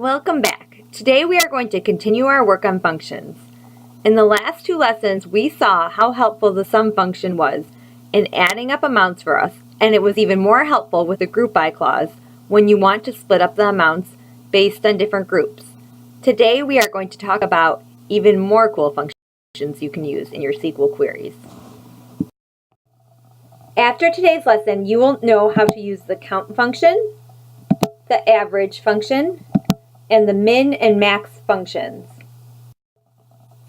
Welcome back. Today we are going to continue our work on functions. In the last two lessons, we saw how helpful the sum function was in adding up amounts for us, and it was even more helpful with a group by clause when you want to split up the amounts based on different groups. Today we are going to talk about even more cool functions you can use in your SQL queries. After today's lesson, you will know how to use the count function, the average function, and the min and max functions.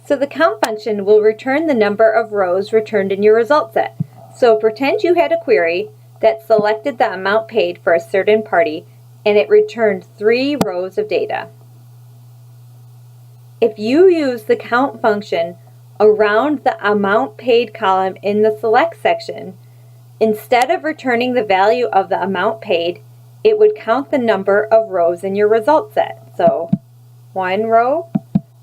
So the count function will return the number of rows returned in your result set. So pretend you had a query that selected the amount paid for a certain party and it returned 3 rows of data. If you use the count function around the amount paid column in the select section, instead of returning the value of the amount paid, it would count the number of rows in your result set. So 1 row,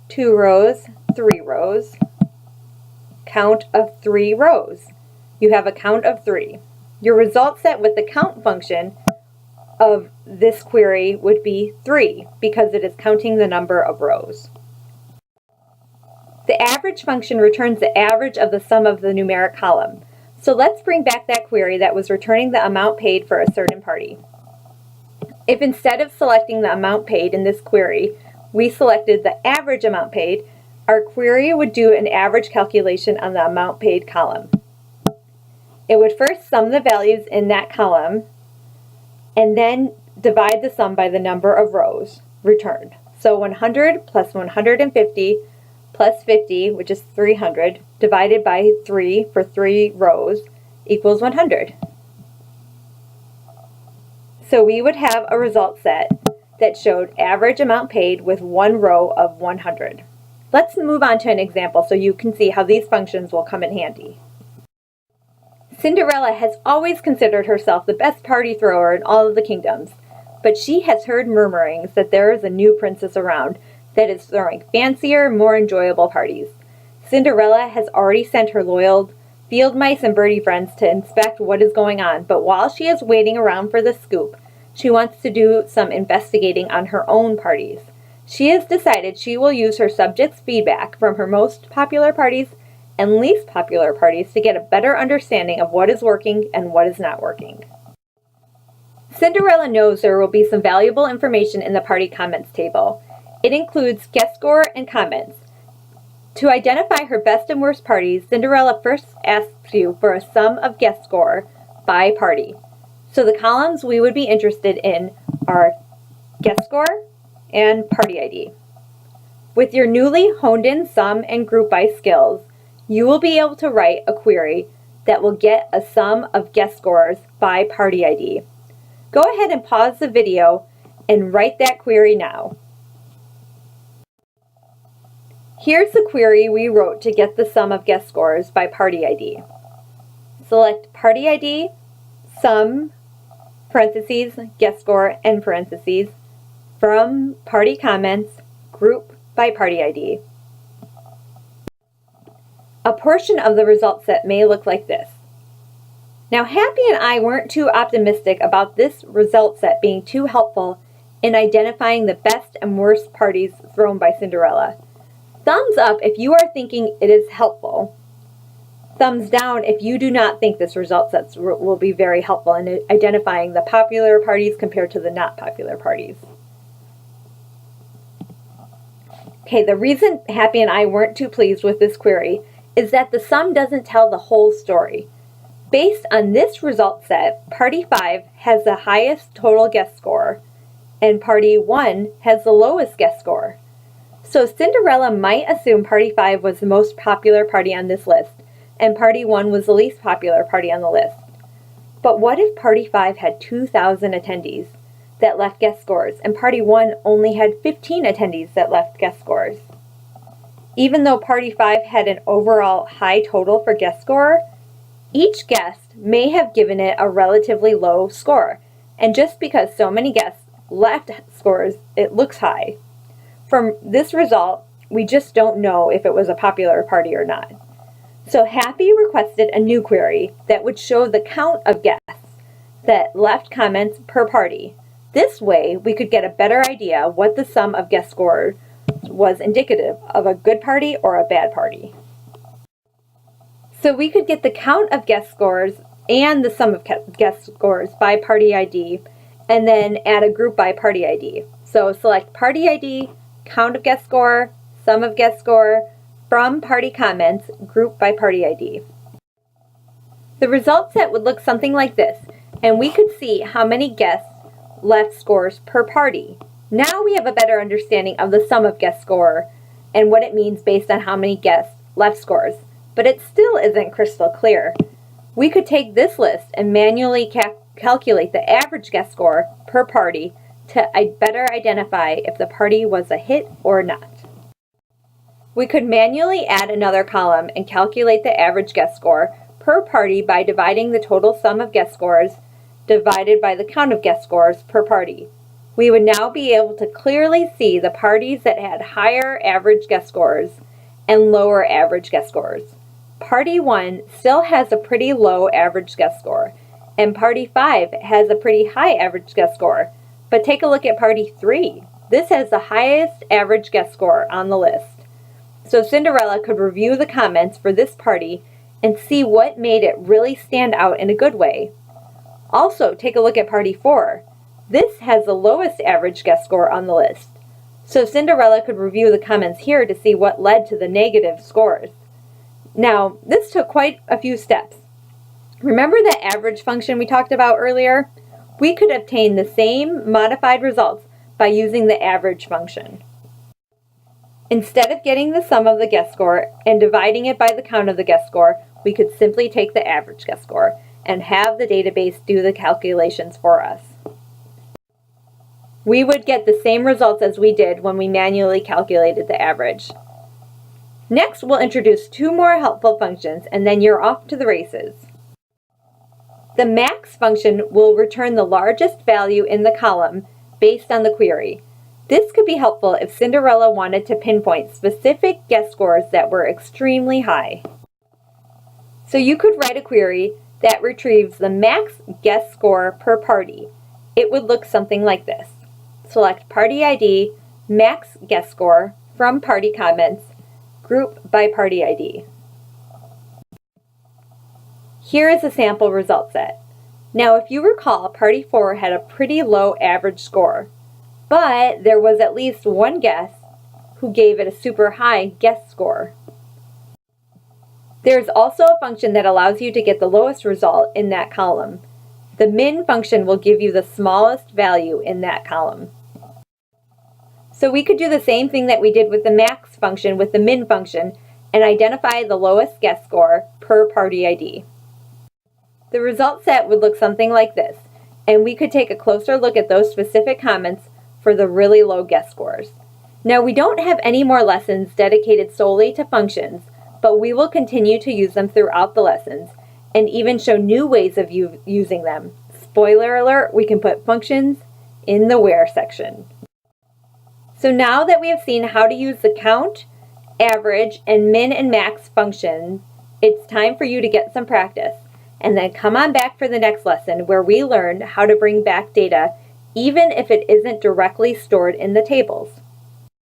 2 rows, 3 rows, count of 3 rows. You have a count of 3. Your result set with the count function of this query would be 3 because it is counting the number of rows. The average function returns the average of the sum of the numeric column. So let's bring back that query that was returning the amount paid for a certain party. If instead of selecting the amount paid in this query, we selected the average amount paid, our query would do an average calculation on the amount paid column. It would first sum the values in that column and then divide the sum by the number of rows returned. So 100 plus 150 plus 50, which is 300, divided by 3 for 3 rows equals 100. So we would have a result set that showed average amount paid with 1 row of 100. Let's move on to an example so you can see how these functions will come in handy. Cinderella has always considered herself the best party thrower in all of the kingdoms, but she has heard murmurings that there is a new princess around that is throwing fancier, more enjoyable parties. Cinderella has already sent her loyal field mice and birdie friends to inspect what is going on, but while she is waiting around for the scoop, she wants to do some investigating on her own parties. She has decided she will use her subjects' feedback from her most popular parties and least popular parties to get a better understanding of what is working and what is not working. Cinderella knows there will be some valuable information in the party comments table. It includes guest score and comments. To identify her best and worst parties, Cinderella first asks you for a sum of guest score by party. So the columns we would be interested in are guest score and party ID. With your newly honed-in sum and group by skills, you will be able to write a query that will get a sum of guest scores by party ID. Go ahead and pause the video and write that query now. Here's the query we wrote to get the sum of guest scores by party ID. Select party ID, sum, parentheses, guest score, end parentheses, from party comments, group by party ID. A portion of the result set may look like this. Now, Happy and I weren't too optimistic about this result set being too helpful in identifying the best and worst parties thrown by Cinderella. Thumbs up if you are thinking it is helpful. Thumbs down if you do not think this result set will be very helpful in identifying the popular parties compared to the not popular parties. Okay, the reason Happy and I weren't too pleased with this query is that the sum doesn't tell the whole story. Based on this result set, Party 5 has the highest total guest score, and Party 1 has the lowest guest score. So Cinderella might assume Party 5 was the most popular party on this list, and Party 1 was the least popular party on the list. But what if Party 5 had 2,000 attendees that left guest scores, and Party 1 only had 15 attendees that left guest scores? Even though Party 5 had an overall high total for guest score, each guest may have given it a relatively low score, and just because so many guests left scores, it looks high. From this result, we just don't know if it was a popular party or not. So Happy requested a new query that would show the count of guests that left comments per party. This way, we could get a better idea what the sum of guess scores was indicative of a good party or a bad party. So we could get the count of guess scores and the sum of guess scores by party ID, and then add a group by party ID. So select party ID, count of guess score, sum of guess score, from party comments, group by party ID. The result set would look something like this, and we could see how many guests left scores per party. Now we have a better understanding of the sum of guess score and what it means based on how many guests left scores, but it still isn't crystal clear. We could take this list and manually calculate the average guess score per party to better identify if the party was a hit or not. We could manually add another column and calculate the average guess score per party by dividing the total sum of guess scores divided by the count of guess scores per party. We would now be able to clearly see the parties that had higher average guess scores and lower average guess scores. Party 1 still has a pretty low average guess score, and Party 5 has a pretty high average guess score. But take a look at Party 3. This has the highest average guess score on the list. So Cinderella could review the comments for this party and see what made it really stand out in a good way. Also, take a look at Party 4. This has the lowest average guess score on the list. So Cinderella could review the comments here to see what led to the negative scores. Now, this took quite a few steps. Remember that average function we talked about earlier? We could obtain the same modified results by using the average function. Instead of getting the sum of the guess score and dividing it by the count of the guess score, we could simply take the average guess score and have the database do the calculations for us. We would get the same results as we did when we manually calculated the average. Next, we'll introduce two more helpful functions, and then you're off to the races. The max function will return the largest value in the column based on the query. This could be helpful if Cinderella wanted to pinpoint specific guess scores that were extremely high. So you could write a query that retrieves the max guess score per party. It would look something like this. Select party ID, max guess score, from party comments, group by party ID. Here is a sample result set. Now, if you recall, Party 4 had a pretty low average score, but there was at least one guest who gave it a super high guess score. There's also a function that allows you to get the lowest result in that column. The min function will give you the smallest value in that column. So we could do the same thing that we did with the max function with the min function and identify the lowest guess score per party ID. The result set would look something like this, and we could take a closer look at those specific comments for the really low guess scores. Now, we don't have any more lessons dedicated solely to functions, but we will continue to use them throughout the lessons and even show new ways of using them. Spoiler alert, we can put functions in the where section. So now that we have seen how to use the count, average, and min and max functions, it's time for you to get some practice. And then come on back for the next lesson where we learn how to bring back data even if it isn't directly stored in the tables.